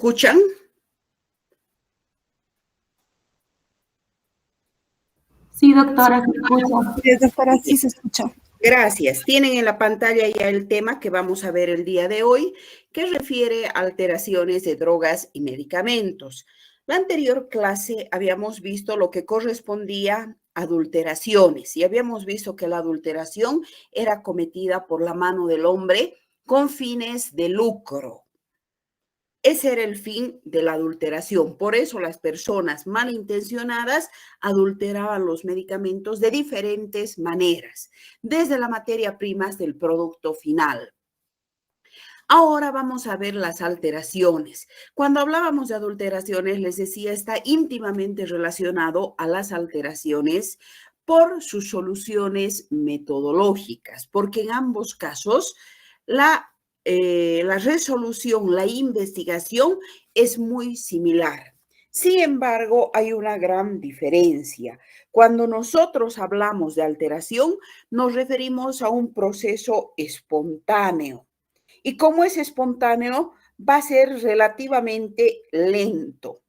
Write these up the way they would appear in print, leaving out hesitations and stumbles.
escuchan? Sí, doctora, se escucha. Sí, doctora, sí se escucha. Gracias. Tienen en la pantalla ya el tema que vamos a ver el día de hoy, que refiere a alteraciones de drogas y medicamentos. La anterior clase habíamos visto lo que correspondía a adulteraciones y habíamos visto que la adulteración era cometida por la mano del hombre con fines de lucro. Ese era el fin de la adulteración. Por eso las personas malintencionadas adulteraban los medicamentos de diferentes maneras, desde la materia prima hasta el producto final. Ahora vamos a ver las alteraciones. Cuando hablábamos de adulteraciones, les decía, está íntimamente relacionado a las alteraciones por sus soluciones metodológicas, porque en ambos casos la resolución, la investigación es muy similar. Sin embargo, hay una gran diferencia. Cuando nosotros hablamos de alteración, nos referimos a un proceso espontáneo. Y como es espontáneo, va a ser relativamente lento,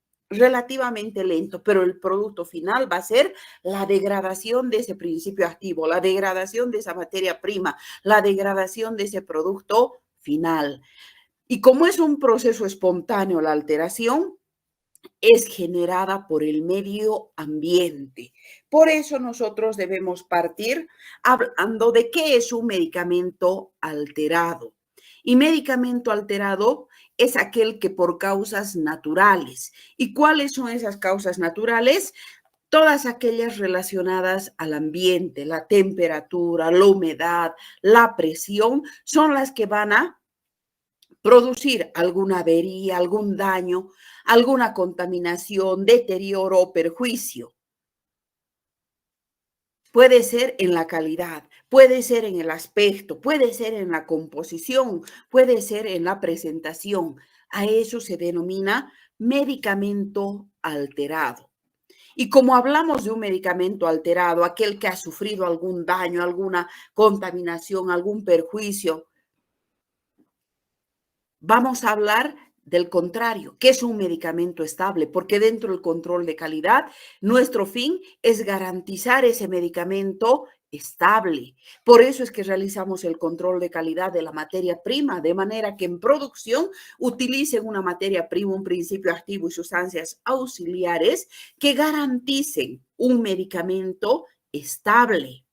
pero el producto final va a ser la degradación de ese principio activo, la degradación de esa materia prima, la degradación de ese producto final. Y como es un proceso espontáneo, la alteración es generada por el medio ambiente. Por eso nosotros debemos partir hablando de qué es un medicamento alterado. Y medicamento alterado es aquel que por causas naturales. ¿Y cuáles son esas causas naturales? Todas aquellas relacionadas al ambiente, la temperatura, la humedad, la presión, son las que van a producir alguna avería, algún daño, alguna contaminación, deterioro o perjuicio. Puede ser en la calidad, puede ser en el aspecto, puede ser en la composición, puede ser en la presentación. A eso se denomina medicamento alterado. Y como hablamos de un medicamento alterado, aquel que ha sufrido algún daño, alguna contaminación, algún perjuicio, vamos a hablar del contrario, que es un medicamento estable, porque dentro del control de calidad, nuestro fin es garantizar ese medicamento estable. Por eso es que realizamos el control de calidad de la materia prima, de manera que en producción utilicen una materia prima, un principio activo y sustancias auxiliares que garanticen un medicamento estable.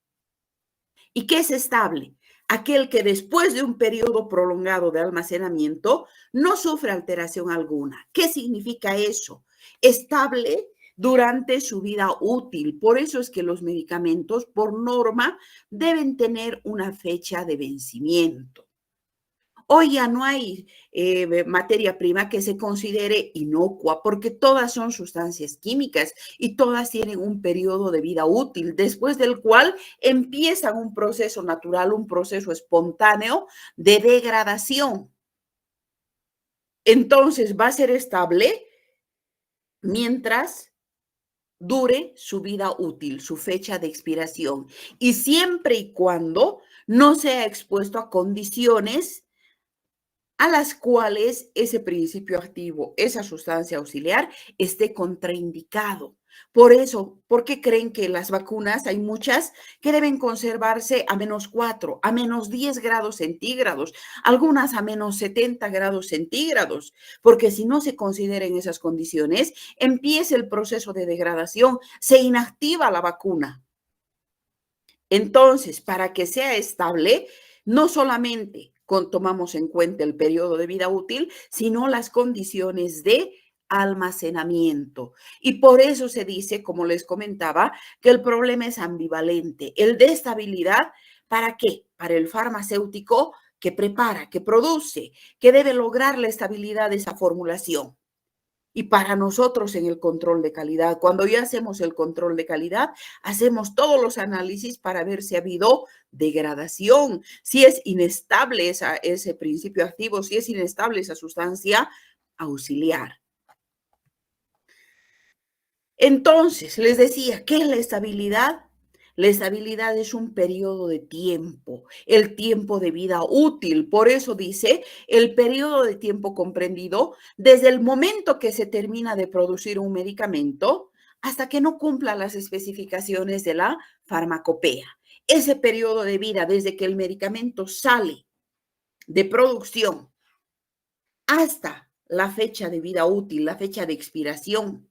¿Y qué es estable? Aquel que después de un periodo prolongado de almacenamiento no sufre alteración alguna. ¿Qué significa eso? Estable durante su vida útil. Por eso es que los medicamentos, por norma, deben tener una fecha de vencimiento. Hoy ya no hay materia prima que se considere inocua porque todas son sustancias químicas y todas tienen un periodo de vida útil, después del cual empiezan un proceso natural, un proceso espontáneo de degradación. Entonces va a ser estable mientras dure su vida útil, su fecha de expiración, y siempre y cuando no sea expuesto a condiciones a las cuales ese principio activo, esa sustancia auxiliar, esté contraindicado. Por eso, ¿por qué creen que las vacunas, hay muchas que deben conservarse a -4, a -10 grados centígrados, algunas a -70 grados centígrados? Porque si no se consideran esas condiciones, empieza el proceso de degradación, se inactiva la vacuna. Entonces, para que sea estable, no solamente tomamos en cuenta el periodo de vida útil, sino las condiciones de almacenamiento. Y por eso se dice, como les comentaba, que el problema es ambivalente. El de estabilidad, ¿para qué? Para el farmacéutico que prepara, que produce, que debe lograr la estabilidad de esa formulación. Y para nosotros en el control de calidad, cuando ya hacemos el control de calidad, hacemos todos los análisis para ver si ha habido degradación, si es inestable ese principio activo, si es inestable esa sustancia auxiliar. Entonces, les decía, ¿qué es la estabilidad? La estabilidad es un periodo de tiempo, el tiempo de vida útil. Por eso dice el periodo de tiempo comprendido desde el momento que se termina de producir un medicamento hasta que no cumpla las especificaciones de la farmacopea. Ese periodo de vida desde que el medicamento sale de producción hasta la fecha de vida útil, la fecha de expiración,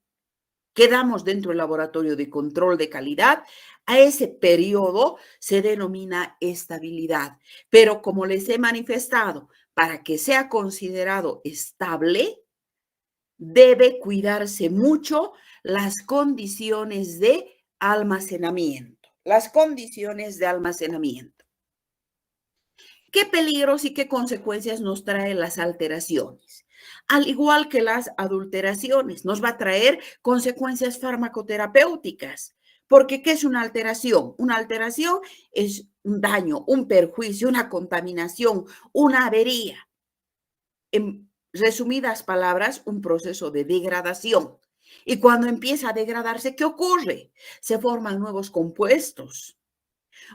quedamos dentro del laboratorio de control de calidad, a ese periodo se denomina estabilidad. Pero como les he manifestado, para que sea considerado estable, debe cuidarse mucho las condiciones de almacenamiento. Las condiciones de almacenamiento. ¿Qué peligros y qué consecuencias nos traen las alteraciones? Al igual que las adulteraciones, nos va a traer consecuencias farmacoterapéuticas. Porque, ¿qué es una alteración? Una alteración es un daño, un perjuicio, una contaminación, una avería. En resumidas palabras, un proceso de degradación. Y cuando empieza a degradarse, ¿qué ocurre? Se forman nuevos compuestos.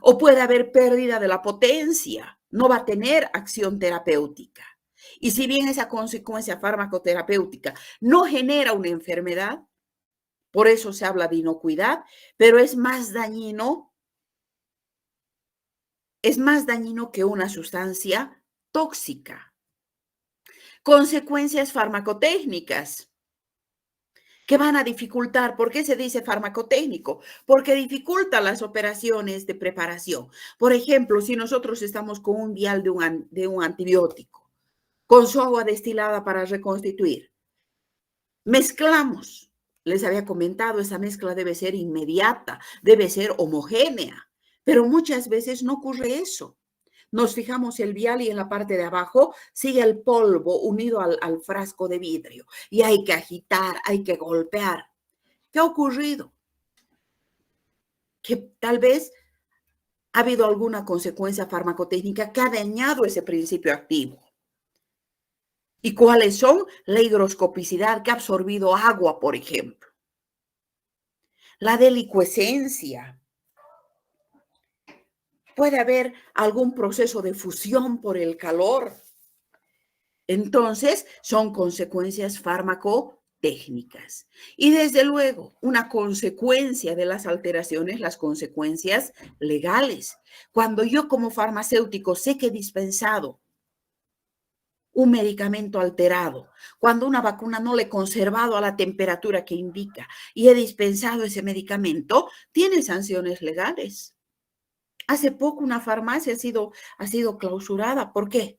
O puede haber pérdida de la potencia, no va a tener acción terapéutica. Y si bien esa consecuencia farmacoterapéutica no genera una enfermedad, por eso se habla de inocuidad, pero es más dañino que una sustancia tóxica. Consecuencias farmacotécnicas que van a dificultar. ¿Por qué se dice farmacotécnico? Porque dificulta las operaciones de preparación. Por ejemplo, si nosotros estamos con un vial de un antibiótico, con su agua destilada para reconstituir, mezclamos. Les había comentado, esa mezcla debe ser inmediata, debe ser homogénea, pero muchas veces no ocurre eso. Nos fijamos el vial y en la parte de abajo sigue el polvo unido al frasco de vidrio y hay que agitar, hay que golpear. ¿Qué ha ocurrido? Que tal vez ha habido alguna consecuencia farmacotécnica que ha dañado ese principio activo. ¿Y cuáles son? La higroscopicidad, que ha absorbido agua, por ejemplo. La delicuescencia. Puede haber algún proceso de fusión por el calor. Entonces, son consecuencias farmacotécnicas. Y desde luego, una consecuencia de las alteraciones, las consecuencias legales. Cuando yo como farmacéutico sé que he dispensado un medicamento alterado, cuando una vacuna no le he conservado a la temperatura que indica y he dispensado ese medicamento, tiene sanciones legales. Hace poco una farmacia ha sido clausurada. ¿Por qué?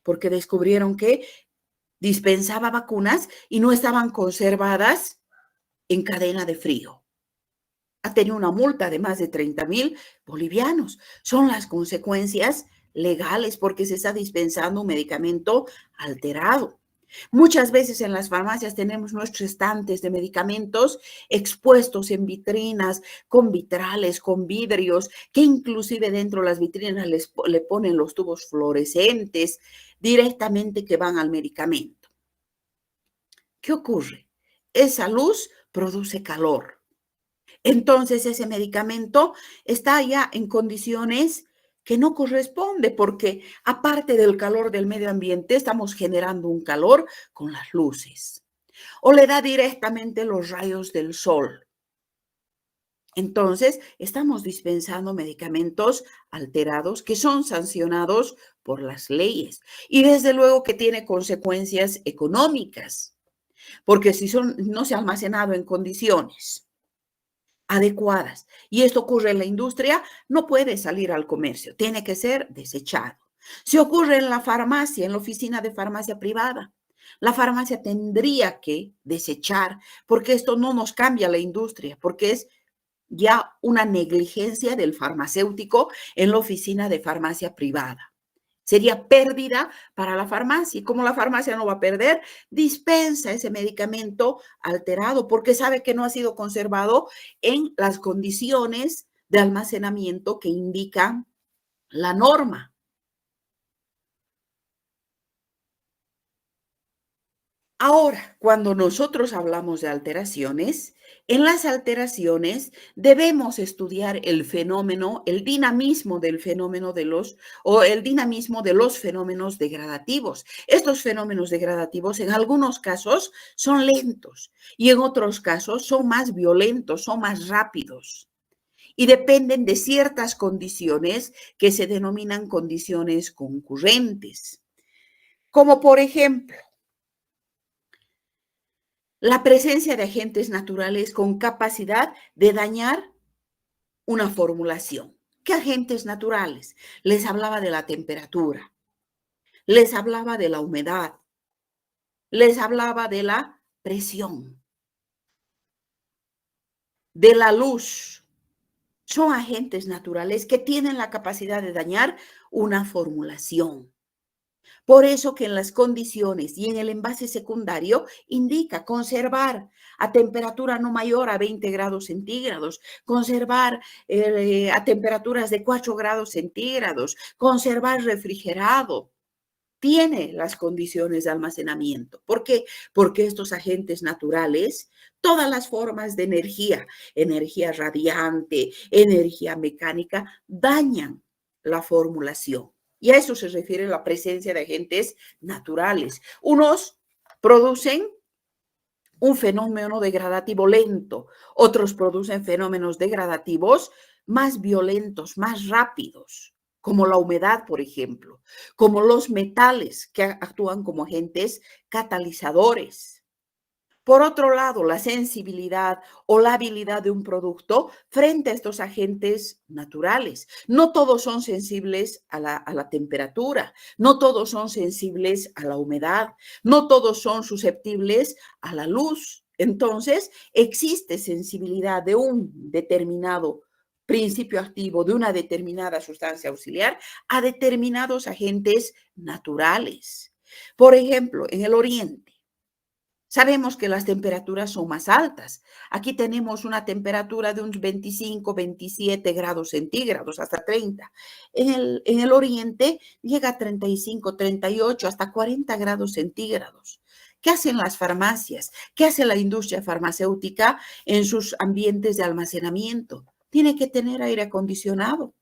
Porque descubrieron que dispensaba vacunas y no estaban conservadas en cadena de frío. Ha tenido una multa de más de 30.000 bolivianos. Son las consecuencias legales porque se está dispensando un medicamento alterado. Muchas veces en las farmacias tenemos nuestros estantes de medicamentos expuestos en vitrinas, con vitrales, con vidrios, que inclusive dentro de las vitrinas le ponen los tubos fluorescentes directamente que van al medicamento. ¿Qué ocurre? Esa luz produce calor. Entonces ese medicamento está ya en condiciones que no corresponde porque aparte del calor del medio ambiente estamos generando un calor con las luces o le da directamente los rayos del sol. Entonces estamos dispensando medicamentos alterados que son sancionados por las leyes y desde luego que tiene consecuencias económicas porque si no se ha almacenado en condiciones adecuadas y esto ocurre en la industria, no puede salir al comercio, tiene que ser desechado. Si ocurre en la farmacia, en la oficina de farmacia privada, la farmacia tendría que desechar porque esto no nos cambia la industria, porque es ya una negligencia del farmacéutico en la oficina de farmacia privada. Sería pérdida para la farmacia. Y como la farmacia no va a perder, dispensa ese medicamento alterado porque sabe que no ha sido conservado en las condiciones de almacenamiento que indica la norma. Ahora, cuando nosotros hablamos de alteraciones, en las alteraciones debemos estudiar el fenómeno, el dinamismo del fenómeno el dinamismo de los fenómenos degradativos. Estos fenómenos degradativos en algunos casos son lentos y en otros casos son más violentos, son más rápidos y dependen de ciertas condiciones que se denominan condiciones concurrentes, como por ejemplo, la presencia de agentes naturales con capacidad de dañar una formulación. ¿Qué agentes naturales? Les hablaba de la temperatura, les hablaba de la humedad, les hablaba de la presión, de la luz. Son agentes naturales que tienen la capacidad de dañar una formulación. Por eso que en las condiciones y en el envase secundario indica conservar a temperatura no mayor a 20 grados centígrados, conservar a temperaturas de 4 grados centígrados, conservar refrigerado. Tiene las condiciones de almacenamiento. ¿Por qué? Porque estos agentes naturales, todas las formas de energía, energía radiante, energía mecánica, dañan la formulación. Y a eso se refiere la presencia de agentes naturales. Unos producen un fenómeno degradativo lento, otros producen fenómenos degradativos más violentos, más rápidos, como la humedad, por ejemplo, como los metales que actúan como agentes catalizadores. Por otro lado, la sensibilidad o la habilidad de un producto frente a estos agentes naturales. No todos son sensibles a la temperatura, no todos son sensibles a la humedad, no todos son susceptibles a la luz. Entonces, existe sensibilidad de un determinado principio activo, de una determinada sustancia auxiliar, a determinados agentes naturales. Por ejemplo, en el Oriente, sabemos que las temperaturas son más altas. Aquí tenemos una temperatura de unos 25, 27 grados centígrados, hasta 30. En el oriente llega a 35, 38, hasta 40 grados centígrados. ¿Qué hacen las farmacias? ¿Qué hace la industria farmacéutica en sus ambientes de almacenamiento? Tiene que tener aire acondicionado.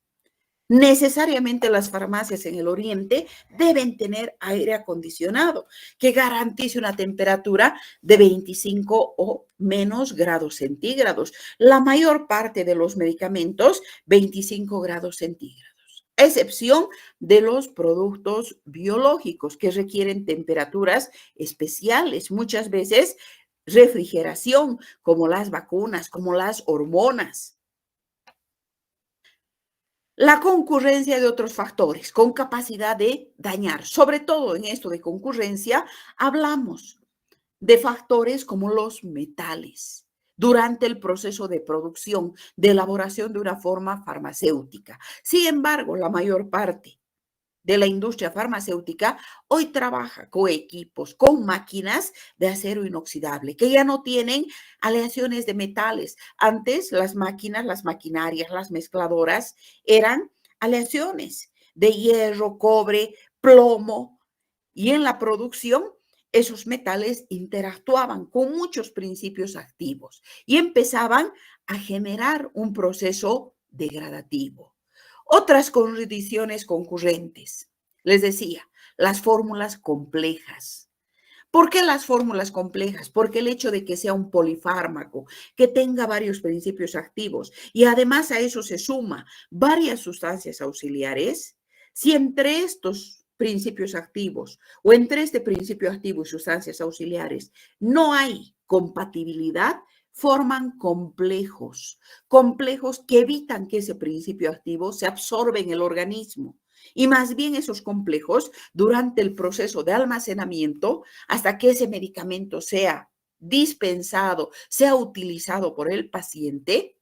Necesariamente las farmacias en el oriente deben tener aire acondicionado que garantice una temperatura de 25 o menos grados centígrados. La mayor parte de los medicamentos, 25 grados centígrados, a excepción de los productos biológicos que requieren temperaturas especiales, muchas veces refrigeración, como las vacunas, como las hormonas. La concurrencia de otros factores con capacidad de dañar. Sobre todo en esto de concurrencia, hablamos de factores como los metales durante el proceso de producción, de elaboración de una forma farmacéutica. Sin embargo, la mayor parte de la industria farmacéutica hoy trabaja con equipos, con máquinas de acero inoxidable, que ya no tienen aleaciones de metales. Antes las máquinas, las maquinarias, las mezcladoras eran aleaciones de hierro, cobre, plomo, y en la producción esos metales interactuaban con muchos principios activos y empezaban a generar un proceso degradativo. Otras condiciones concurrentes. Les decía, las fórmulas complejas. ¿Por qué las fórmulas complejas? Porque el hecho de que sea un polifármaco, que tenga varios principios activos y además a eso se suma varias sustancias auxiliares, si entre estos principios activos o entre este principio activo y sustancias auxiliares no hay compatibilidad, forman complejos, complejos que evitan que ese principio activo se absorba en el organismo. Y más bien esos complejos, durante el proceso de almacenamiento, hasta que ese medicamento sea dispensado, sea utilizado por el paciente,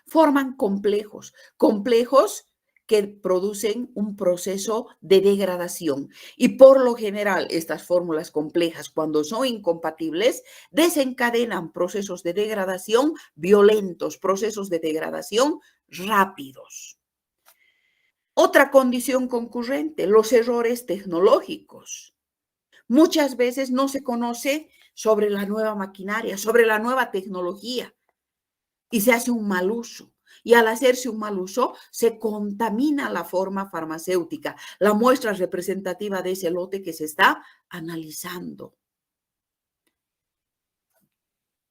forman complejos, complejos que producen un proceso de degradación. Y por lo general, estas fórmulas complejas, cuando son incompatibles, desencadenan procesos de degradación violentos, procesos de degradación rápidos. Otra condición concurrente, los errores tecnológicos. Muchas veces no se conoce sobre la nueva maquinaria, sobre la nueva tecnología y se hace un mal uso. Y al hacerse un mal uso, se contamina la forma farmacéutica, la muestra representativa de ese lote que se está analizando.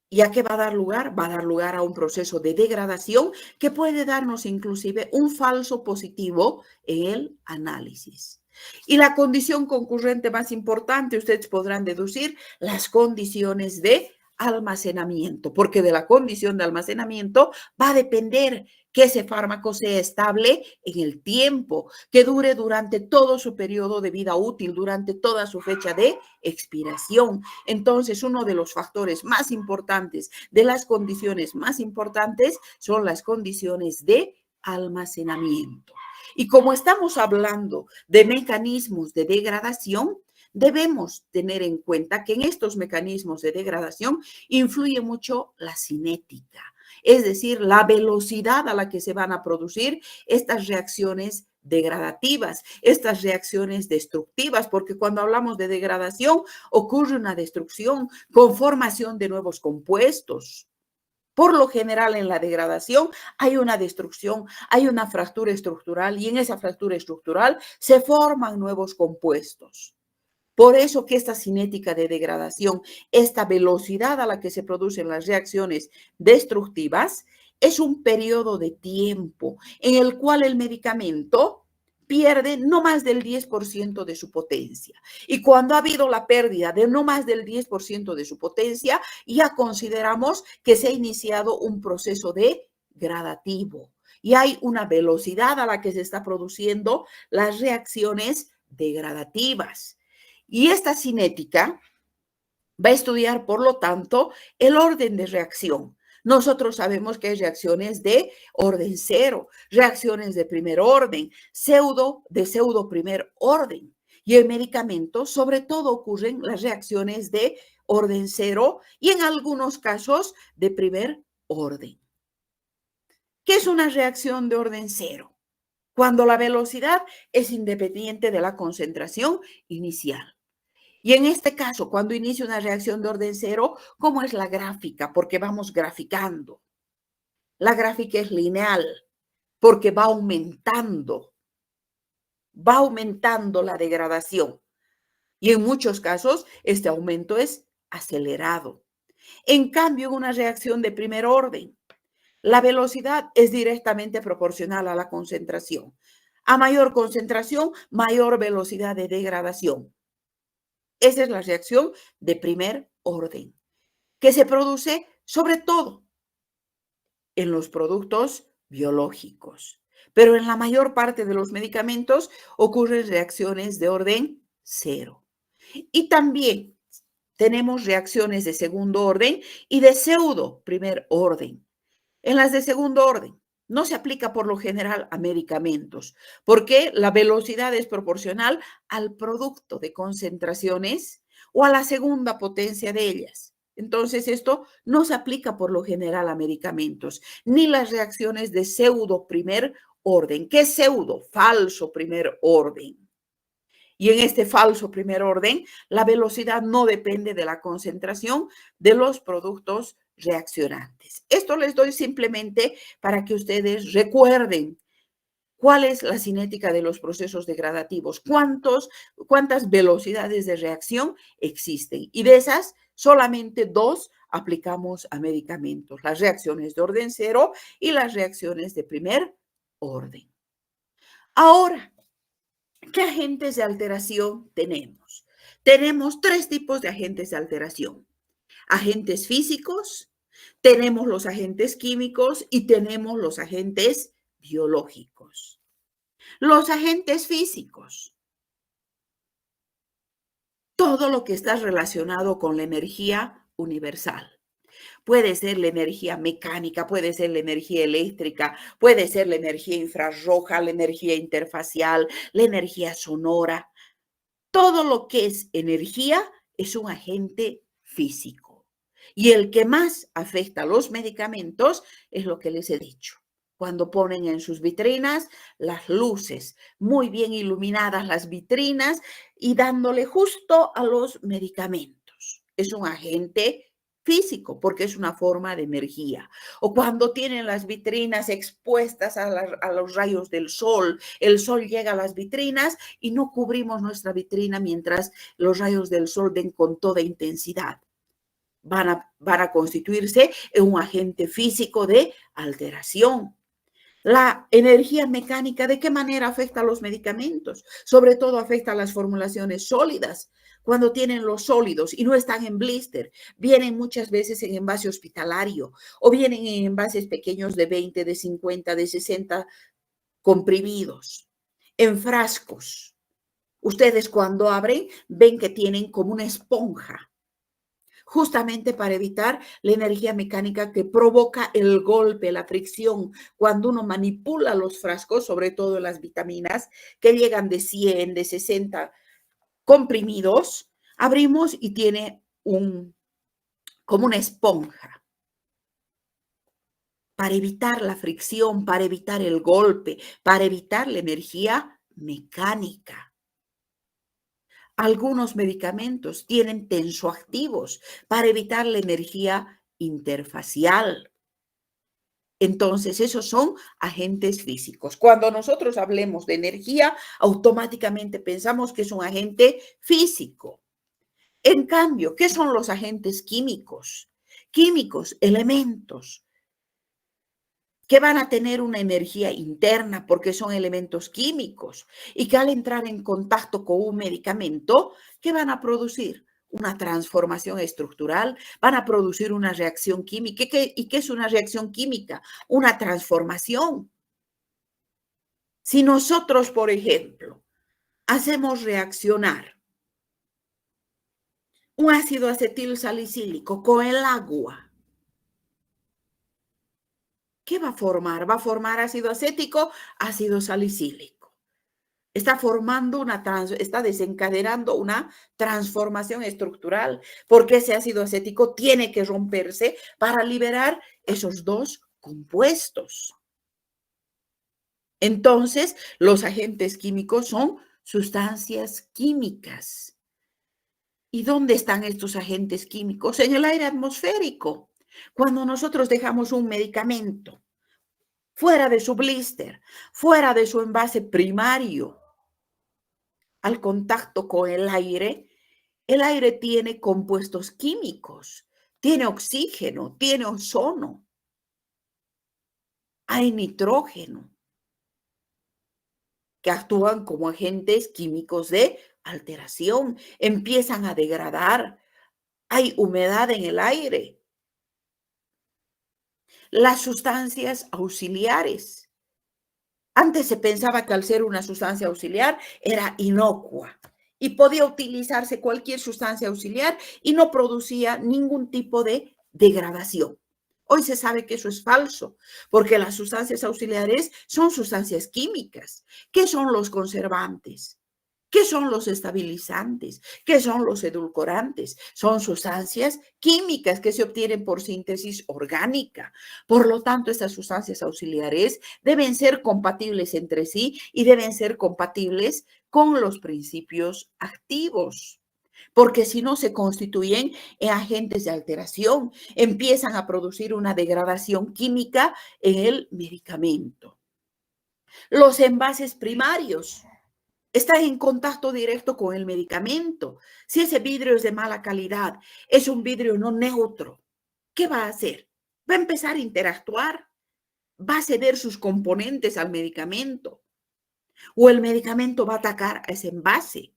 ¿Y a qué va a dar lugar? Va a dar lugar a un proceso de degradación que puede darnos inclusive un falso positivo en el análisis. Y la condición concurrente más importante, ustedes podrán deducir las condiciones de almacenamiento, porque de la condición de almacenamiento va a depender que ese fármaco sea estable en el tiempo, que dure durante todo su periodo de vida útil, durante toda su fecha de expiración. Entonces, uno de los factores más importantes, de las condiciones más importantes, son las condiciones de almacenamiento. Y como estamos hablando de mecanismos de degradación, debemos tener en cuenta que en estos mecanismos de degradación influye mucho la cinética, es decir, la velocidad a la que se van a producir estas reacciones degradativas, estas reacciones destructivas, porque cuando hablamos de degradación ocurre una destrucción con formación de nuevos compuestos. Por lo general, en la degradación hay una destrucción, hay una fractura estructural y en esa fractura estructural se forman nuevos compuestos. Por eso que esta cinética de degradación, esta velocidad a la que se producen las reacciones destructivas, es un periodo de tiempo en el cual el medicamento pierde no más del 10% de su potencia. Y cuando ha habido la pérdida de no más del 10% de su potencia, ya consideramos que se ha iniciado un proceso degradativo y hay una velocidad a la que se está produciendo las reacciones degradativas. Y esta cinética va a estudiar, por lo tanto, el orden de reacción. Nosotros sabemos que hay reacciones de orden cero, reacciones de primer orden, pseudo primer orden. Y en medicamentos, sobre todo, ocurren las reacciones de orden cero y en algunos casos de primer orden. ¿Qué es una reacción de orden cero? Cuando la velocidad es independiente de la concentración inicial. Y en este caso, cuando inicia una reacción de orden cero, ¿cómo es la gráfica? Porque vamos graficando. La gráfica es lineal porque va aumentando la degradación. Y en muchos casos, este aumento es acelerado. En cambio, en una reacción de primer orden, la velocidad es directamente proporcional a la concentración. A mayor concentración, mayor velocidad de degradación. Esa es la reacción de primer orden, que se produce sobre todo en los productos biológicos. Pero en la mayor parte de los medicamentos ocurren reacciones de orden cero. Y también tenemos reacciones de segundo orden y de pseudo primer orden. En las de segundo orden no se aplica por lo general a medicamentos, porque la velocidad es proporcional al producto de concentraciones o a la segunda potencia de ellas. Entonces, esto no se aplica por lo general a medicamentos, ni las reacciones de pseudo primer orden. ¿Qué es pseudo? Falso primer orden. Y en este falso primer orden, la velocidad no depende de la concentración de los productos reaccionantes. Esto les doy simplemente para que ustedes recuerden cuál es la cinética de los procesos degradativos, cuántas velocidades de reacción existen. Y de esas, solamente dos aplicamos a medicamentos, las reacciones de orden cero y las reacciones de primer orden. Ahora, ¿qué agentes de alteración tenemos? Tenemos tres tipos de agentes de alteración. Agentes físicos, tenemos los agentes químicos y tenemos los agentes biológicos. Los agentes físicos, todo lo que está relacionado con la energía universal. Puede ser la energía mecánica, puede ser la energía eléctrica, puede ser la energía infrarroja, la energía interfacial, la energía sonora. Todo lo que es energía es un agente físico. Y el que más afecta a los medicamentos es lo que les he dicho. Cuando ponen en sus vitrinas las luces muy bien iluminadas, las vitrinas, y dándole justo a los medicamentos. Es un agente físico porque es una forma de energía. O cuando tienen las vitrinas expuestas a los rayos del sol, el sol llega a las vitrinas y no cubrimos nuestra vitrina mientras los rayos del sol den con toda intensidad. Van a constituirse en un agente físico de alteración. La energía mecánica, ¿de qué manera afecta a los medicamentos? Sobre todo afecta a las formulaciones sólidas. Cuando tienen los sólidos y no están en blister, vienen muchas veces en envase hospitalario o vienen en envases pequeños de 20, de 50, de 60 comprimidos, en frascos. Ustedes cuando abren ven que tienen como una esponja, justamente para evitar la energía mecánica que provoca el golpe, la fricción, cuando uno manipula los frascos, sobre todo las vitaminas, que llegan de 100, de 60 comprimidos, abrimos y tiene como una esponja para evitar la fricción, para evitar el golpe, para evitar la energía mecánica. Algunos medicamentos tienen tensoactivos para evitar la energía interfacial. Entonces, esos son agentes físicos. Cuando nosotros hablemos de energía, automáticamente pensamos que es un agente físico. En cambio, ¿qué son los agentes químicos? Químicos, elementos que van a tener una energía interna porque son elementos químicos y que al entrar en contacto con un medicamento, ¿qué van a producir? Una transformación estructural, van a producir una reacción química. ¿Y qué es una reacción química? Una transformación. Si nosotros, por ejemplo, hacemos reaccionar un ácido acetil salicílico con el agua, ¿qué va a formar? Va a formar ácido acético, ácido salicílico. Está desencadenando una transformación estructural, porque ese ácido acético tiene que romperse para liberar esos dos compuestos. Entonces, los agentes químicos son sustancias químicas. ¿Y dónde están estos agentes químicos? En el aire atmosférico. Cuando nosotros dejamos un medicamento fuera de su blister, fuera de su envase primario, al contacto con el aire tiene compuestos químicos, tiene oxígeno, tiene ozono, hay nitrógeno, que actúan como agentes químicos de alteración, empiezan a degradar, hay humedad en el aire. Las sustancias auxiliares. Antes se pensaba que al ser una sustancia auxiliar era inocua y podía utilizarse cualquier sustancia auxiliar y no producía ningún tipo de degradación. Hoy se sabe que eso es falso, porque las sustancias auxiliares son sustancias químicas. ¿Qué son los conservantes? ¿Qué son los estabilizantes? ¿Qué son los edulcorantes? Son sustancias químicas que se obtienen por síntesis orgánica. Por lo tanto, estas sustancias auxiliares deben ser compatibles entre sí y deben ser compatibles con los principios activos, porque si no se constituyen en agentes de alteración, empiezan a producir una degradación química en el medicamento. Los envases primarios están en contacto directo con el medicamento. Si ese vidrio es de mala calidad, es un vidrio no neutro, ¿qué va a hacer? Va a empezar a interactuar, va a ceder sus componentes al medicamento o el medicamento va a atacar a ese envase.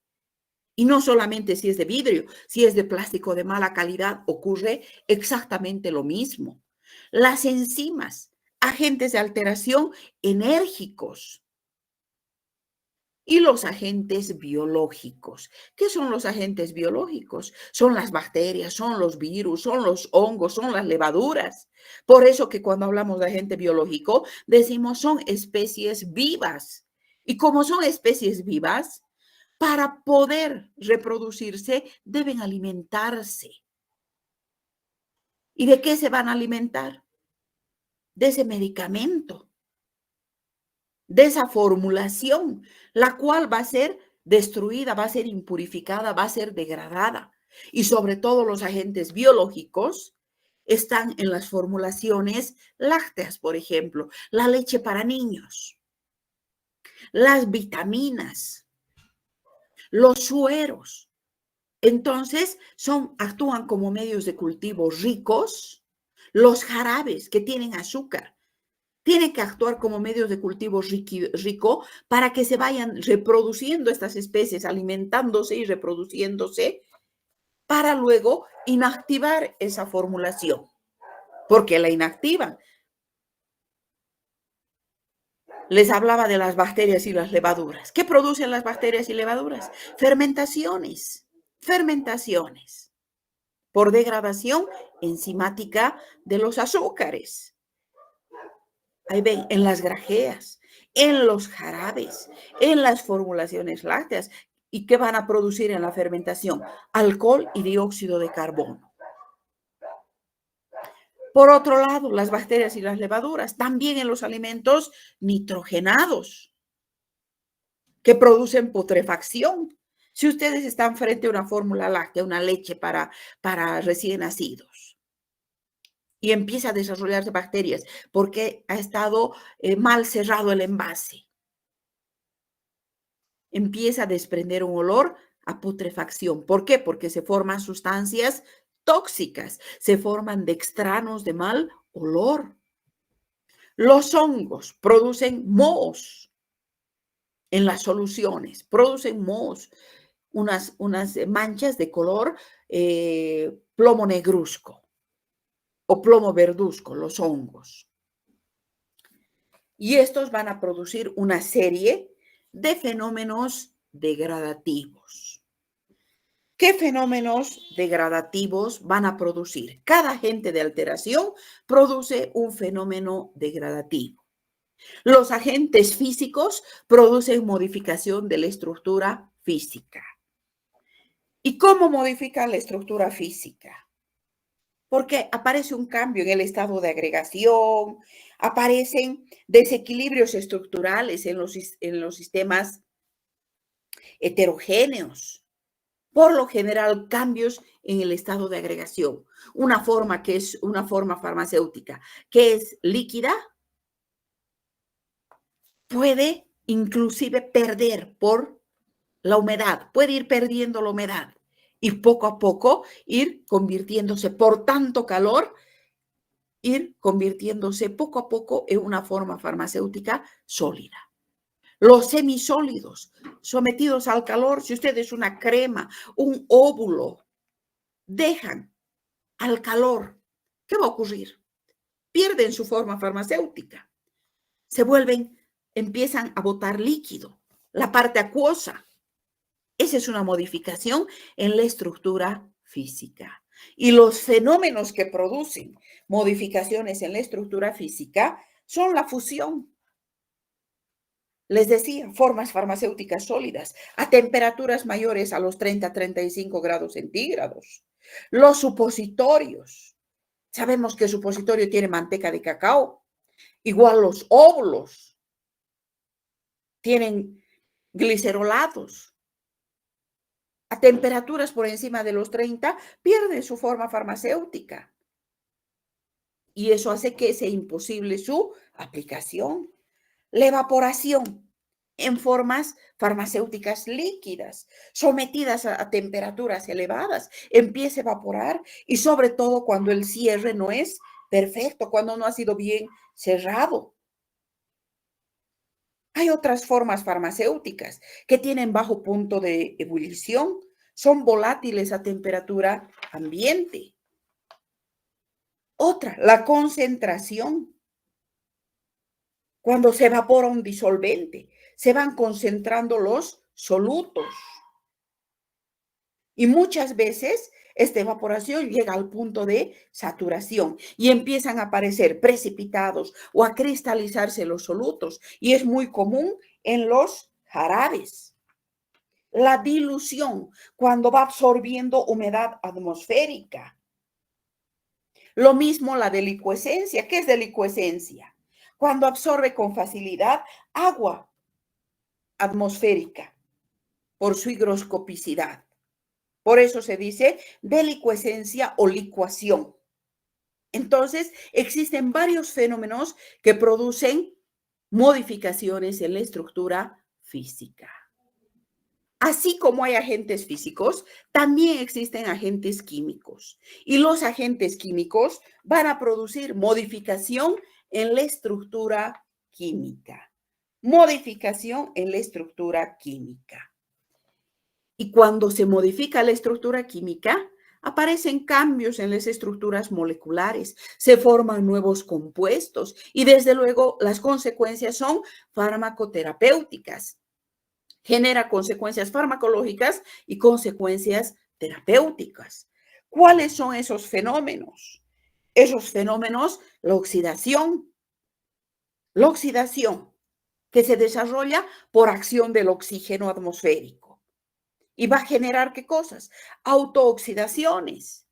Y no solamente si es de vidrio, si es de plástico de mala calidad, ocurre exactamente lo mismo. Las enzimas, agentes de alteración enérgicos. Y los agentes biológicos. ¿Qué son los agentes biológicos? Son las bacterias, son los virus, son los hongos, son las levaduras. Por eso que cuando hablamos de agente biológico, decimos son especies vivas. Y como son especies vivas, para poder reproducirse deben alimentarse. ¿Y de qué se van a alimentar? De ese medicamento, de esa formulación, la cual va a ser destruida, va a ser impurificada, va a ser degradada. Y sobre todo los agentes biológicos están en las formulaciones lácteas, por ejemplo, la leche para niños, las vitaminas, los sueros. Entonces, actúan como medios de cultivo ricos. Los jarabes que tienen azúcar tienen que actuar como medios de cultivo rico para que se vayan reproduciendo estas especies, alimentándose y reproduciéndose, para luego inactivar esa formulación, porque la inactivan. Les hablaba de las bacterias y las levaduras. ¿Qué producen las bacterias y levaduras? Fermentaciones, fermentaciones por degradación enzimática de los azúcares. Ahí ven, en las grajeas, en los jarabes, en las formulaciones lácteas. ¿Y qué van a producir en la fermentación? Alcohol y dióxido de carbono. Por otro lado, las bacterias y las levaduras, también en los alimentos nitrogenados, que producen putrefacción. Si ustedes están frente a una fórmula láctea, una leche para recién nacidos, y empieza a desarrollarse bacterias porque ha estado mal cerrado el envase, empieza a desprender un olor a putrefacción. ¿Por qué? Porque se forman sustancias tóxicas, se forman dextranos de mal olor. Los hongos producen mohos en las soluciones, producen mohos, unas manchas de color plomo negruzco o plomo verduzco, los hongos. Y estos van a producir una serie de fenómenos degradativos. ¿Qué fenómenos degradativos van a producir? Cada agente de alteración produce un fenómeno degradativo. Los agentes físicos producen modificación de la estructura física. ¿Y cómo modifica la estructura física? Porque aparece un cambio en el estado de agregación, aparecen desequilibrios estructurales en los sistemas heterogéneos. Por lo general, cambios en el estado de agregación. Una forma que es una forma farmacéutica que es líquida puede inclusive perder por la humedad, puede ir perdiendo la humedad y poco a poco ir convirtiéndose por tanto calor, ir convirtiéndose poco a poco en una forma farmacéutica sólida. Los semisólidos sometidos al calor, si ustedes una crema, un óvulo, dejan al calor, ¿qué va a ocurrir? Pierden su forma farmacéutica, se vuelven, empiezan a botar líquido, la parte acuosa. Esa es una modificación en la estructura física. Y los fenómenos que producen modificaciones en la estructura física son la fusión. Les decía, formas farmacéuticas sólidas a temperaturas mayores a los 30-35 grados centígrados. Los supositorios. Sabemos que el supositorio tiene manteca de cacao. Igual los óvulos tienen glicerolados. A temperaturas por encima de los 30 pierden su forma farmacéutica. Y eso hace que sea imposible su aplicación. La evaporación en formas farmacéuticas líquidas, sometidas a temperaturas elevadas, empieza a evaporar y sobre todo cuando el cierre no es perfecto, cuando no ha sido bien cerrado. Hay otras formas farmacéuticas que tienen bajo punto de ebullición, son volátiles a temperatura ambiente. Otra, la concentración. Cuando se evapora un disolvente, se van concentrando los solutos. Y muchas veces esta evaporación llega al punto de saturación y empiezan a aparecer precipitados o a cristalizarse los solutos. Y es muy común en los jarabes. La dilución, cuando va absorbiendo humedad atmosférica. Lo mismo la delicuescencia. ¿Qué es delicuescencia? Cuando absorbe con facilidad agua atmosférica. por su higroscopicidad. Por eso se dice delicuescencia o licuación. Entonces, existen varios fenómenos que producen modificaciones en la estructura física. Así como hay agentes físicos, también existen agentes químicos. Y los agentes químicos van a producir modificación en la estructura química. Modificación en la estructura química. Y cuando se modifica la estructura química, aparecen cambios en las estructuras moleculares, se forman nuevos compuestos y desde luego las consecuencias son farmacoterapéuticas. Genera consecuencias farmacológicas y consecuencias terapéuticas. ¿Cuáles son esos fenómenos? Esos fenómenos, la oxidación que se desarrolla por acción del oxígeno atmosférico. Y va a generar ¿qué cosas? Autooxidaciones.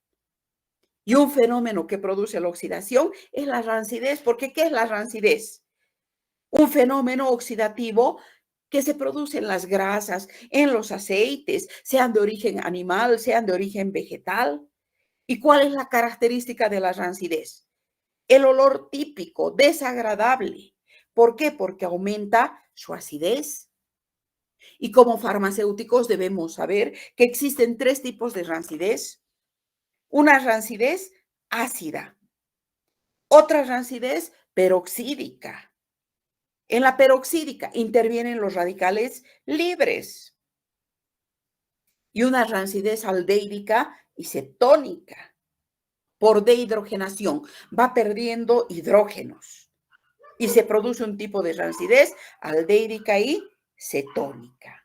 Y un fenómeno que produce la oxidación es la rancidez. Porque ¿qué es la rancidez? Un fenómeno oxidativo que se produce en las grasas, en los aceites, sean de origen animal, sean de origen vegetal. ¿Y cuál es la característica de la rancidez? El olor típico, desagradable. ¿Por qué? Porque aumenta su acidez. Y como farmacéuticos debemos saber que existen 3 tipos de rancidez. Una rancidez ácida, otra rancidez peroxídica. En la peroxídica intervienen los radicales libres y una rancidez aldehídica y cetónica por dehidrogenación. Va perdiendo hidrógenos y se produce un tipo de rancidez aldehídica y cetónica.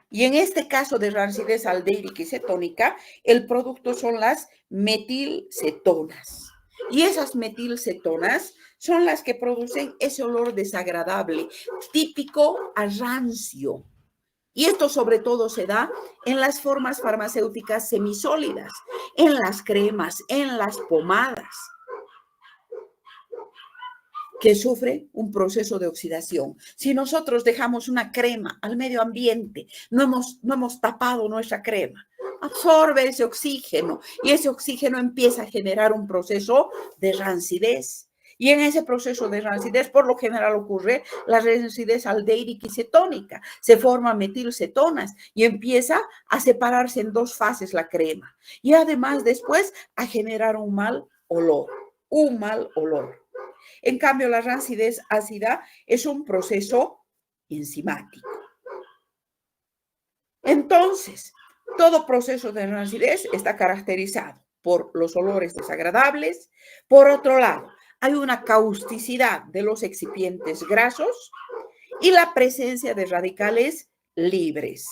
Y en este caso de rancidez aldehídica y cetónica, el producto son las metilcetonas. Y esas metilcetonas son las que producen ese olor desagradable, típico a rancio. Y esto sobre todo se da en las formas farmacéuticas semisólidas, en las cremas, en las pomadas, que sufre un proceso de oxidación. Si nosotros dejamos una crema al medio ambiente, no hemos tapado nuestra crema, absorbe ese oxígeno y ese oxígeno empieza a generar un proceso de rancidez. Y en ese proceso de rancidez, por lo general ocurre la rancidez aldehídica y cetónica. Se forman metilcetonas y empieza a separarse en 2 fases la crema. Y además después a generar un mal olor, un mal olor. En cambio, la rancidez ácida es un proceso enzimático. Entonces, todo proceso de rancidez está caracterizado por los olores desagradables. Por otro lado, hay una causticidad de los excipientes grasos y la presencia de radicales libres.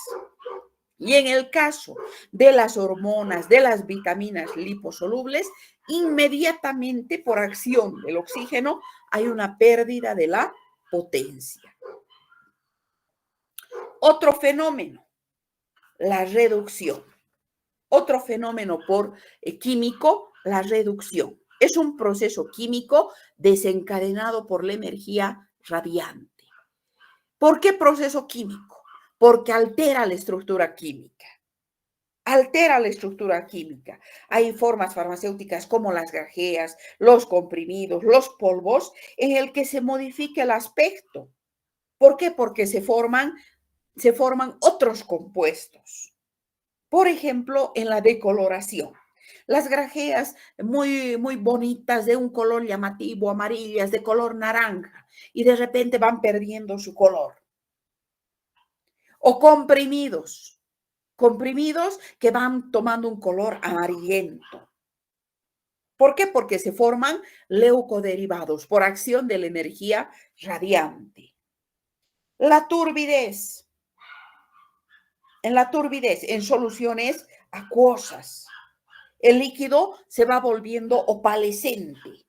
Y en el caso de las hormonas, de las vitaminas liposolubles, inmediatamente por acción del oxígeno hay una pérdida de la potencia. Otro fenómeno, la reducción. Otro fenómeno por químico, la reducción. Es un proceso químico desencadenado por la energía radiante. ¿Por qué proceso químico? Porque altera la estructura química. Altera la estructura química. Hay formas farmacéuticas como las grajeas, los comprimidos, los polvos, en el que se modifica el aspecto. ¿Por qué? Porque se forman otros compuestos. Por ejemplo, en la decoloración. Las grajeas muy bonitas, de un color llamativo, amarillas, de color naranja, y de repente van perdiendo su color. O comprimidos que van tomando un color amarillento. ¿Por qué? Porque se forman leucoderivados por acción de la energía radiante. La turbidez. En la turbidez, en soluciones acuosas, el líquido se va volviendo opalescente.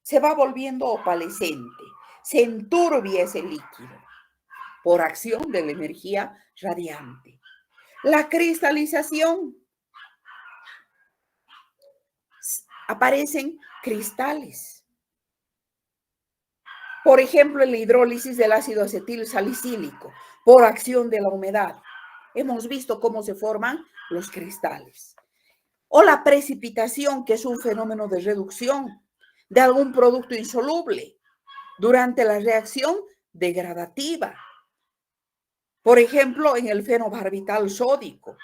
Se va volviendo opalescente. Se enturbia ese líquido por acción de la energía radiante. La cristalización. Aparecen cristales. Por ejemplo, en la hidrólisis del ácido acetil salicílico. por acción de la humedad. Hemos visto cómo se forman los cristales. O la precipitación, que es un fenómeno de reducción de algún producto insoluble durante la reacción degradativa. Por ejemplo, en el fenobarbital sódico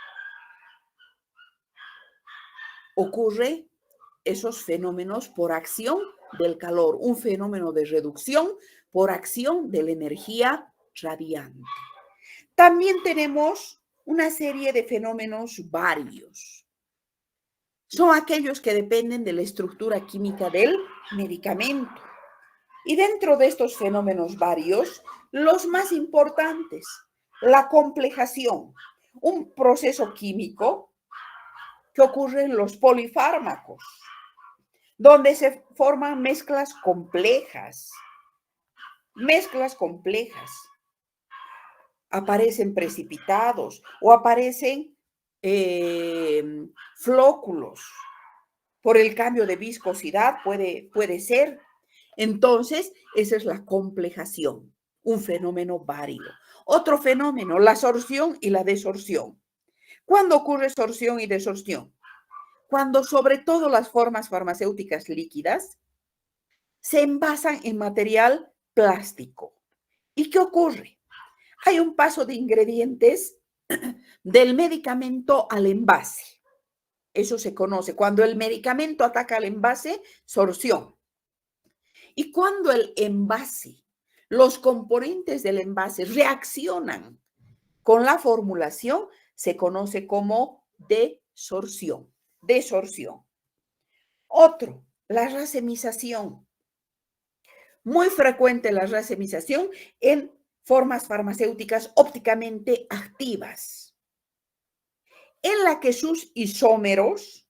ocurre esos fenómenos por acción del calor, un fenómeno de reducción por acción de la energía radiante. También tenemos una serie de fenómenos varios. Son aquellos que dependen de la estructura química del medicamento. Y dentro de estos fenómenos varios, los más importantes, la complejación, un proceso químico que ocurre en los polifármacos, donde se forman mezclas complejas. Aparecen precipitados o aparecen flóculos. Por el cambio de viscosidad puede ser. Entonces, esa es la complejación, un fenómeno vario. Otro fenómeno, la sorción y la desorción. ¿Cuándo ocurre sorción y desorción? Cuando sobre todo las formas farmacéuticas líquidas se envasan en material plástico. ¿Y qué ocurre? Hay un paso de ingredientes del medicamento al envase. Eso se conoce. Cuando el medicamento ataca al envase, sorción. Y cuando el envase, los componentes del envase reaccionan con la formulación, se conoce como desorción. Otro, la racemización. Muy frecuente la racemización en formas farmacéuticas ópticamente activas, en la que sus isómeros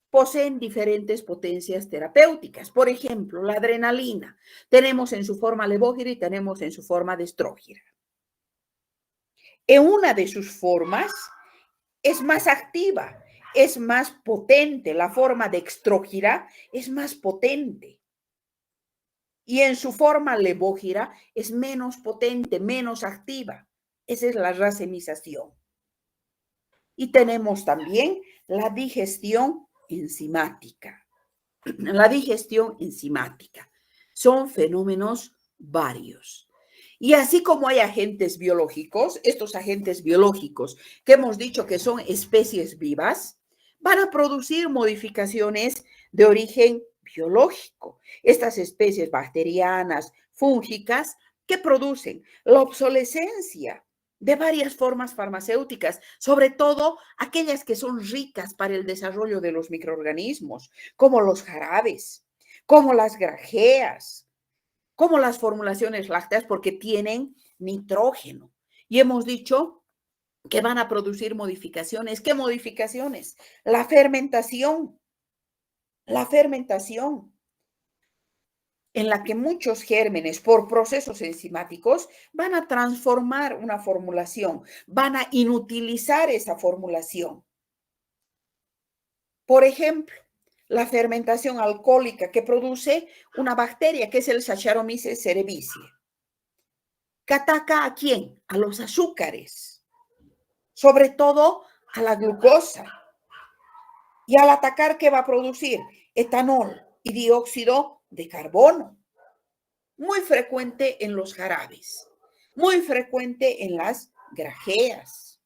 poseen diferentes potencias terapéuticas. Por ejemplo, la adrenalina. Tenemos en su forma levógira y tenemos en su forma destrógira. En una de sus formas es más activa, es más potente. La forma dextrógira es más potente. Y en su forma levógira es menos potente, menos activa. Esa es la racemización. Y tenemos también la digestión enzimática. La digestión enzimática. Son fenómenos varios. Y así como hay agentes biológicos, estos agentes biológicos que hemos dicho que son especies vivas, van a producir modificaciones de origen biológico. Estas especies bacterianas, fúngicas, que producen la obsolescencia de varias formas farmacéuticas, sobre todo aquellas que son ricas para el desarrollo de los microorganismos, como los jarabes, como las grajeas, como las formulaciones lácteas, porque tienen nitrógeno. Y hemos dicho que van a producir modificaciones. ¿Qué modificaciones? La fermentación, en la que muchos gérmenes, por procesos enzimáticos, van a transformar una formulación, van a inutilizar esa formulación. Por ejemplo, la fermentación alcohólica que produce una bacteria que es el Saccharomyces cerevisiae. ¿Que ataca a quién? A los azúcares, sobre todo a la glucosa. Y al atacar, ¿qué va a producir? Etanol y dióxido de carbono. Muy frecuente en los jarabes, muy frecuente en las grajeas.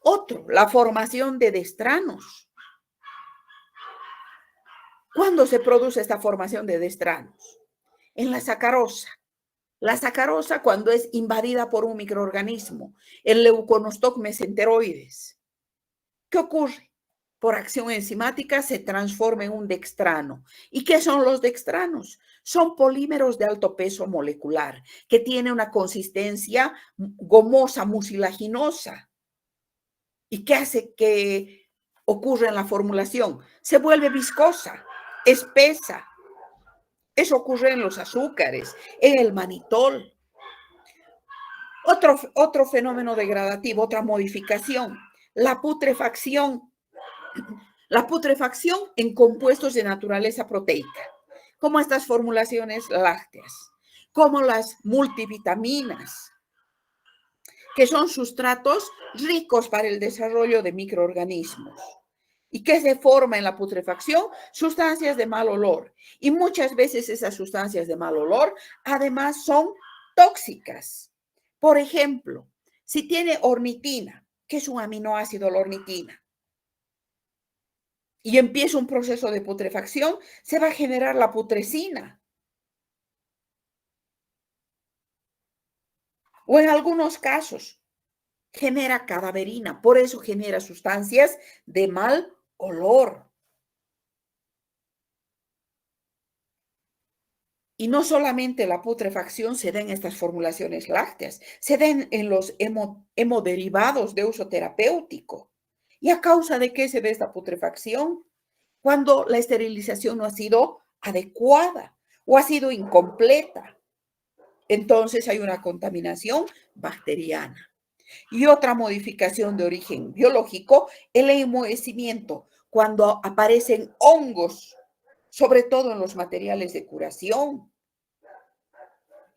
Otro, la formación de destranos. ¿Cuándo se produce esta formación de destranos? En la sacarosa. La sacarosa cuando es invadida por un microorganismo, el Leuconostoc mesenteroides. ¿Qué ocurre? Por acción enzimática se transforma en un dextrano. ¿Y qué son los dextranos? Son polímeros de alto peso molecular que tienen una consistencia gomosa, mucilaginosa. ¿Y qué hace que ocurra en la formulación? Se vuelve viscosa, espesa. Eso ocurre en los azúcares, en el manitol. Otro fenómeno degradativo, otra modificación, la putrefacción. La putrefacción en compuestos de naturaleza proteica, como estas formulaciones lácteas, como las multivitaminas. que son sustratos ricos para el desarrollo de microorganismos. ¿Y qué se forma en la putrefacción? Sustancias de mal olor. Y muchas veces esas sustancias de mal olor además son tóxicas. Por ejemplo, si tiene ornitina, que es un aminoácido la ornitina, y empieza un proceso de putrefacción, se va a generar la putrescina. O en algunos casos, genera cadaverina, por eso genera sustancias de mal olor. Y no solamente la putrefacción se da en estas formulaciones lácteas, se den en los hemoderivados de uso terapéutico. ¿Y a causa de qué se da esta putrefacción? Cuando la esterilización no ha sido adecuada o ha sido incompleta. Entonces hay una contaminación bacteriana. Y otra modificación de origen biológico, el enmohecimiento, cuando aparecen hongos, sobre todo en los materiales de curación.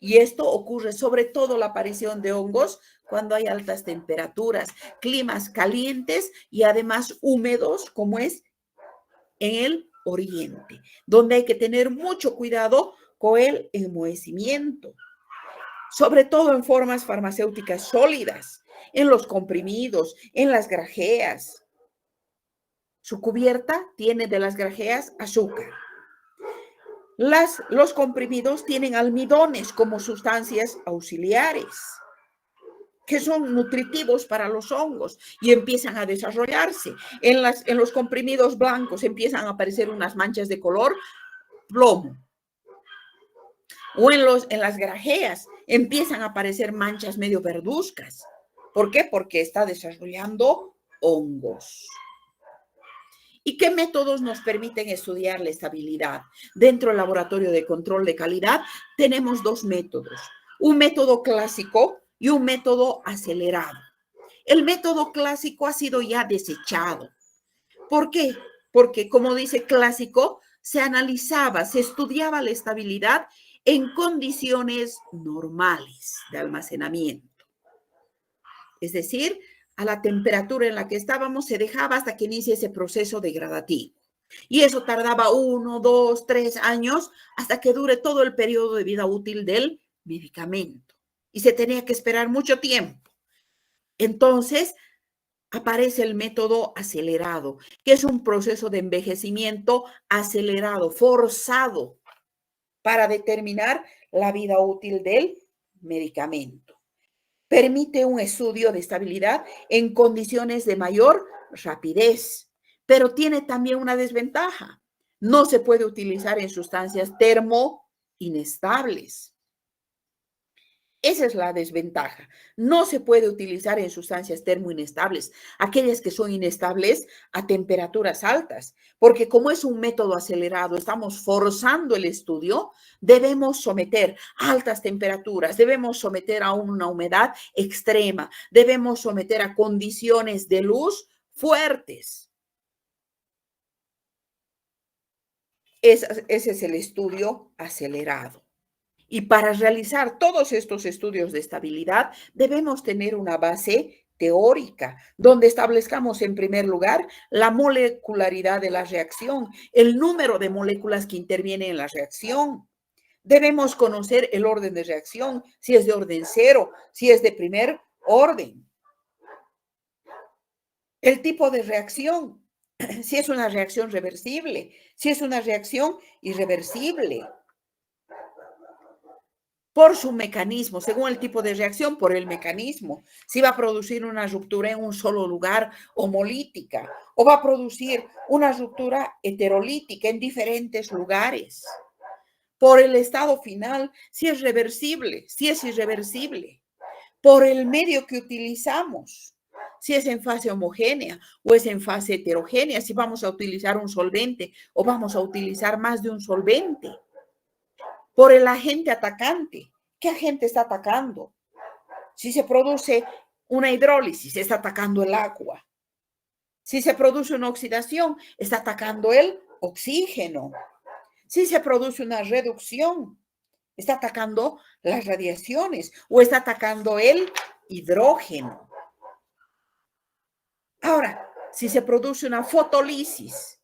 Y esto ocurre sobre todo la aparición de hongos cuando hay altas temperaturas, climas calientes y además húmedos, como es en el oriente, donde hay que tener mucho cuidado con el enmohecimiento, sobre todo en formas farmacéuticas sólidas, en los comprimidos, en las grajeas. Su cubierta tiene de las grajeas azúcar. Los comprimidos tienen almidones como sustancias auxiliares que son nutritivos para los hongos y empiezan a desarrollarse. En los comprimidos blancos empiezan a aparecer unas manchas de color plomo. O en las grajeas empiezan a aparecer manchas medio verduzcas. ¿Por qué? Porque está desarrollando hongos. ¿Y qué métodos nos permiten estudiar la estabilidad? Dentro del laboratorio de control de calidad tenemos dos métodos, un método clásico y un método acelerado. El método clásico ha sido ya desechado. ¿Por qué? Porque, como dice clásico, se analizaba, se estudiaba la estabilidad en condiciones normales de almacenamiento. Es decir, a la temperatura en la que estábamos se dejaba hasta que inicie ese proceso degradativo. Y eso tardaba 1, 2, 3 años hasta que dure todo el periodo de vida útil del medicamento. Y se tenía que esperar mucho tiempo. Entonces, aparece el método acelerado, que es un proceso de envejecimiento acelerado, forzado, para determinar la vida útil del medicamento. Permite un estudio de estabilidad en condiciones de mayor rapidez, pero tiene también una desventaja. No se puede utilizar en sustancias termoinestables. Esa es la desventaja. No se puede utilizar en sustancias termoinestables, aquellas que son inestables a temperaturas altas, porque como es un método acelerado, estamos forzando el estudio, debemos someter a altas temperaturas, debemos someter a una humedad extrema, debemos someter a condiciones de luz fuertes. Ese es el estudio acelerado. Y para realizar todos estos estudios de estabilidad debemos tener una base teórica, donde establezcamos en primer lugar la molecularidad de la reacción, el número de moléculas que intervienen en la reacción. Debemos conocer el orden de reacción, si es de orden cero, si es de primer orden. El tipo de reacción, si es una reacción reversible, si es una reacción irreversible. Por su mecanismo, según el tipo de reacción, por el mecanismo. Si va a producir una ruptura en un solo lugar homolítica o va a producir una ruptura heterolítica en diferentes lugares. Por el estado final, si es reversible, si es irreversible. Por el medio que utilizamos, si es en fase homogénea o es en fase heterogénea, si vamos a utilizar un solvente o vamos a utilizar más de un solvente. Por el agente atacante. ¿Qué agente está atacando? Si se produce una hidrólisis, está atacando el agua. Si se produce una oxidación, está atacando el oxígeno. Si se produce una reducción, Está atacando las radiaciones o está atacando el hidrógeno. Ahora, si se produce una fotolisis,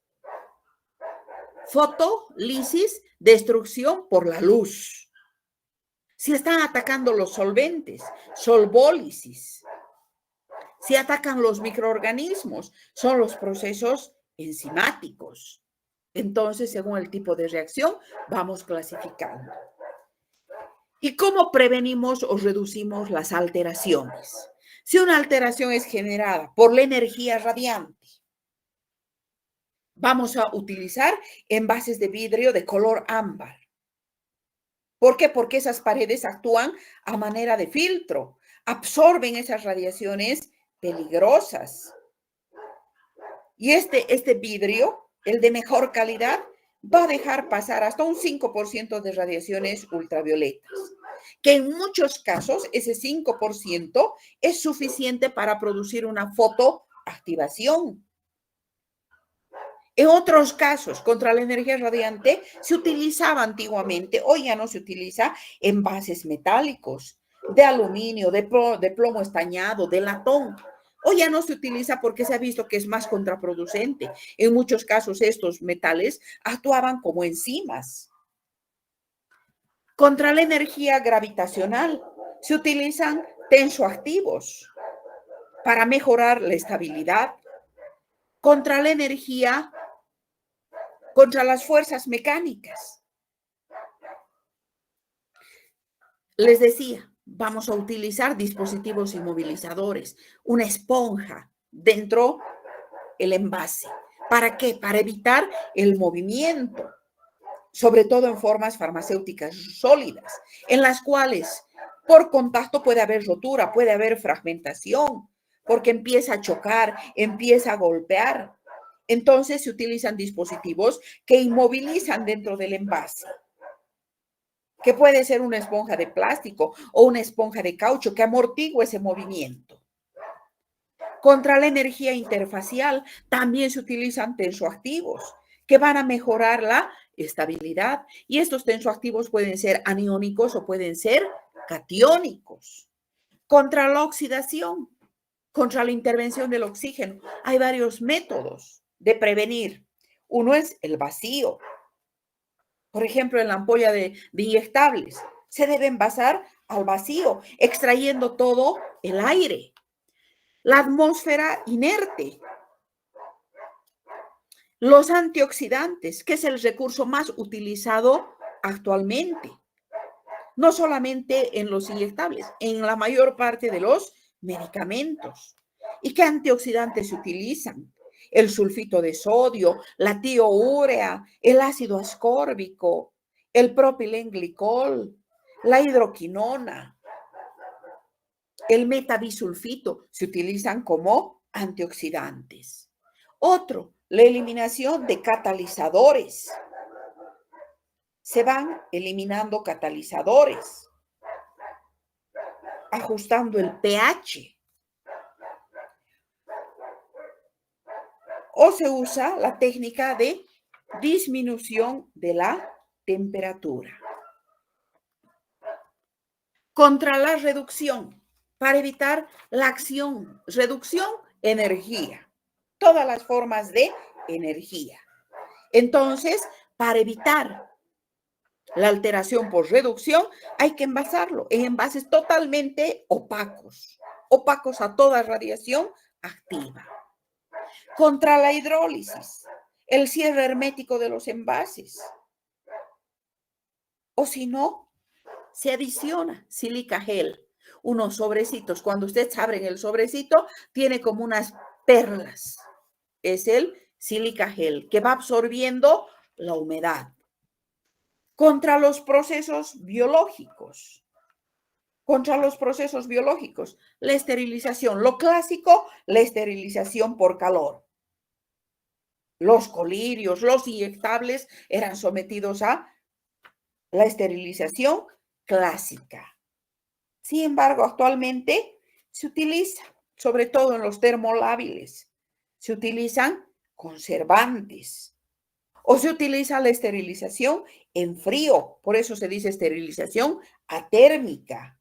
destrucción por la luz. Si están atacando los solventes, solvólisis. Si atacan los microorganismos, son los procesos enzimáticos. Entonces, según el tipo de reacción, vamos clasificando. ¿Y cómo prevenimos o reducimos las alteraciones? Si una alteración es generada por la energía radiante, vamos a utilizar envases de vidrio de color ámbar. ¿Por qué? Porque esas paredes actúan a manera de filtro, absorben esas radiaciones peligrosas. Y este vidrio, el de mejor calidad, va a dejar pasar hasta un 5% de radiaciones ultravioletas, que en muchos casos ese 5% es suficiente para producir una fotoactivación. En otros casos, contra la energía radiante, se utilizaba antiguamente, hoy ya no se utiliza, envases metálicos, de aluminio, de plomo estañado, de latón. Hoy ya no se utiliza porque se ha visto que es más contraproducente. En muchos casos estos metales actuaban como enzimas. Contra la energía gravitacional se utilizan tensoactivos para mejorar la estabilidad. Contra las fuerzas mecánicas. Les decía, vamos a utilizar dispositivos inmovilizadores, una esponja dentro del envase. ¿Para qué? Para evitar el movimiento, sobre todo en formas farmacéuticas sólidas, en las cuales por contacto puede haber rotura, puede haber fragmentación, porque empieza a chocar, empieza a golpear. Entonces se utilizan dispositivos que inmovilizan dentro del envase, que puede ser una esponja de plástico o una esponja de caucho que amortigua ese movimiento. Contra la energía interfacial también se utilizan tensoactivos que van a mejorar la estabilidad, y estos tensoactivos pueden ser aniónicos o pueden ser catiónicos. Contra la oxidación, contra la intervención del oxígeno, hay varios métodos de prevenir. Uno es el vacío. Por ejemplo, en la ampolla de inyectables, se debe envasar al vacío, extrayendo todo el aire. La atmósfera inerte. Los antioxidantes, que es el recurso más utilizado actualmente. No solamente en los inyectables, en la mayor parte de los medicamentos. ¿Y qué antioxidantes se utilizan? El sulfito de sodio, la tioúrea, el ácido ascórbico, el propilenglicol, la hidroquinona, el metabisulfito se utilizan como antioxidantes. Otro, la eliminación de catalizadores. Se van eliminando catalizadores, ajustando el pH. O se usa la técnica de disminución de la temperatura. Contra la reducción, para evitar la acción, reducción, energía. Todas las formas de energía. Entonces, para evitar la alteración por reducción, hay que envasarlo en envases totalmente opacos, opacos a toda radiación activa. Contra la hidrólisis, el cierre hermético de los envases. O si no, se adiciona sílica gel, unos sobrecitos. Cuando ustedes abren el sobrecito, tiene como unas perlas. Es el sílica gel que va absorbiendo la humedad. Contra los procesos biológicos. Contra los procesos biológicos, la esterilización. Lo clásico, la esterilización por calor. Los colirios, los inyectables eran sometidos a la esterilización clásica. Sin embargo, actualmente se utiliza, sobre todo en los termolábiles, se utilizan conservantes. O se utiliza la esterilización en frío, por eso se dice esterilización atérmica.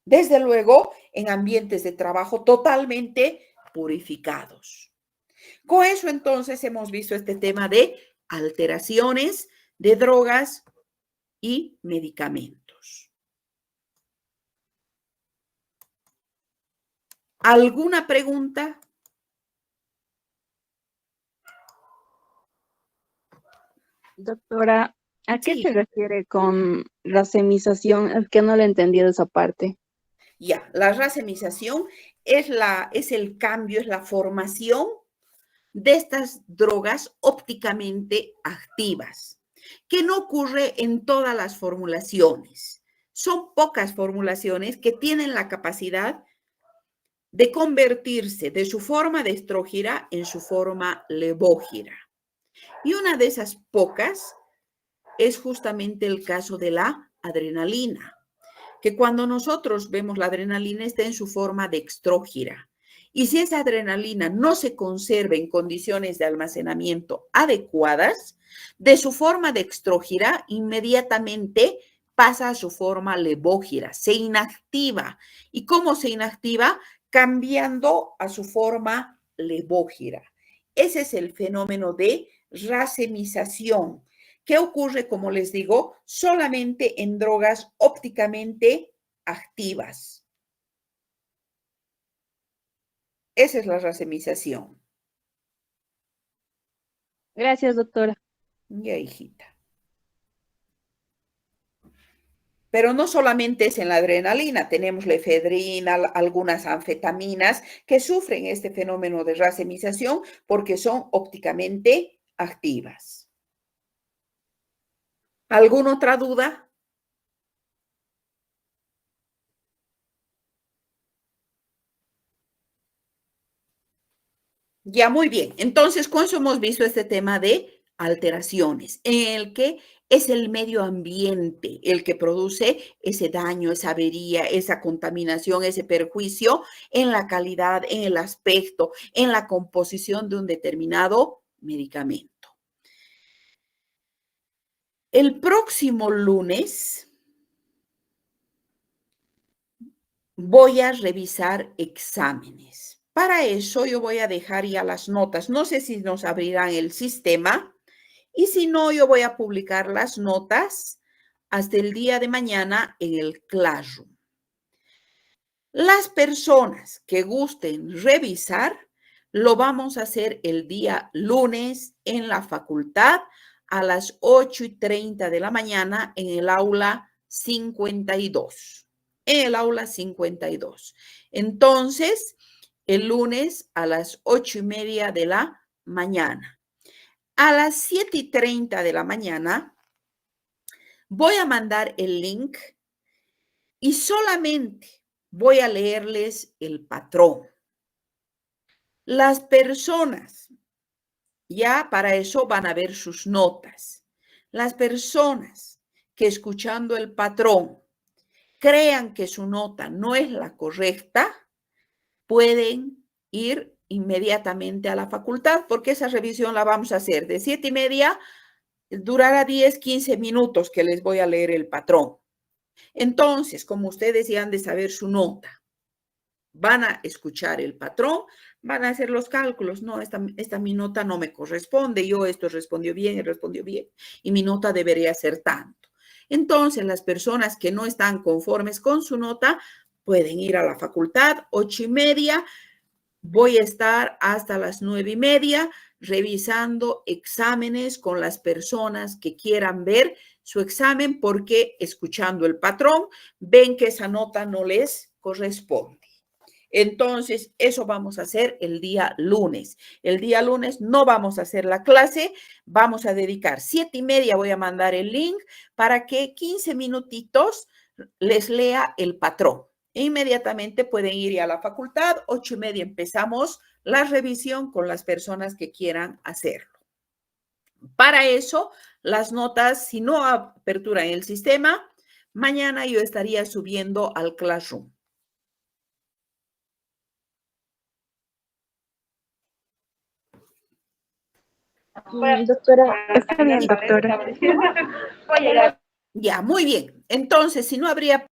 Desde luego, en ambientes de trabajo totalmente purificados. Con eso, entonces, hemos visto este tema de alteraciones de drogas y medicamentos. ¿Alguna pregunta? Doctora, ¿a qué Sí. se refiere con racemización? Es que no le he entendido esa parte. Ya, la racemización es el cambio, es la formación de estas drogas ópticamente activas, que no ocurre en todas las formulaciones. Son pocas formulaciones que tienen la capacidad de convertirse de su forma de estrógira en su forma levógira. Y una de esas pocas es justamente el caso de la adrenalina, que cuando nosotros vemos la adrenalina está en su forma de extrógira. Y si esa adrenalina no se conserva en condiciones de almacenamiento adecuadas, de su forma de extrógira inmediatamente pasa a su forma levógira, se inactiva. ¿Y cómo se inactiva? Cambiando a su forma levógira. Ese es el fenómeno de racemización, que ocurre, como les digo, solamente en drogas ópticamente activas. Esa es la racemización. Gracias, doctora. Ya, hijita. Pero no solamente es en la adrenalina, tenemos la efedrina, algunas anfetaminas que sufren este fenómeno de racemización porque son ópticamente activas. ¿Alguna otra duda? Ya, muy bien. Entonces, con eso hemos visto este tema de alteraciones, en el que es el medio ambiente el que produce ese daño, esa avería, esa contaminación, ese perjuicio en la calidad, en el aspecto, en la composición de un determinado medicamento. El próximo lunes voy a revisar exámenes. Para eso yo voy a dejar ya las notas. No sé si nos abrirán el sistema. Y si no, yo voy a publicar las notas hasta el día de mañana en el Classroom. Las personas que gusten revisar, lo vamos a hacer el día lunes en la facultad a las 8:30 de la mañana en el aula 52. En el aula 52. Entonces, el lunes a las 8:30 de la mañana. A las 7:30 de la mañana voy a mandar el link y solamente voy a leerles el patrón. Las personas, ya para eso van a ver sus notas. Las personas que escuchando el patrón crean que su nota no es la correcta, pueden ir inmediatamente a la facultad porque esa revisión la vamos a hacer de 7:30. Durará 10, 15 minutos que les voy a leer el patrón. Entonces, como ustedes ya han de saber su nota, van a escuchar el patrón, van a hacer los cálculos. No, esta mi nota no me corresponde. Yo esto respondió bien y mi nota debería ser tanto. Entonces, las personas que no están conformes con su nota pueden ir a la facultad, 8:30. Voy a estar hasta las 9:30 revisando exámenes con las personas que quieran ver su examen porque escuchando el patrón ven que esa nota no les corresponde. Entonces, eso vamos a hacer el día lunes. El día lunes no vamos a hacer la clase, vamos a dedicar 7:30, voy a mandar el link para que 15 minutitos les lea el patrón. E inmediatamente pueden ir a la facultad, 8:30 empezamos la revisión con las personas que quieran hacerlo. Para eso, las notas, si no aperturan el sistema, mañana yo estaría subiendo al Classroom. Doctora, está bien, doctora. Ya, muy bien. Entonces, si no habría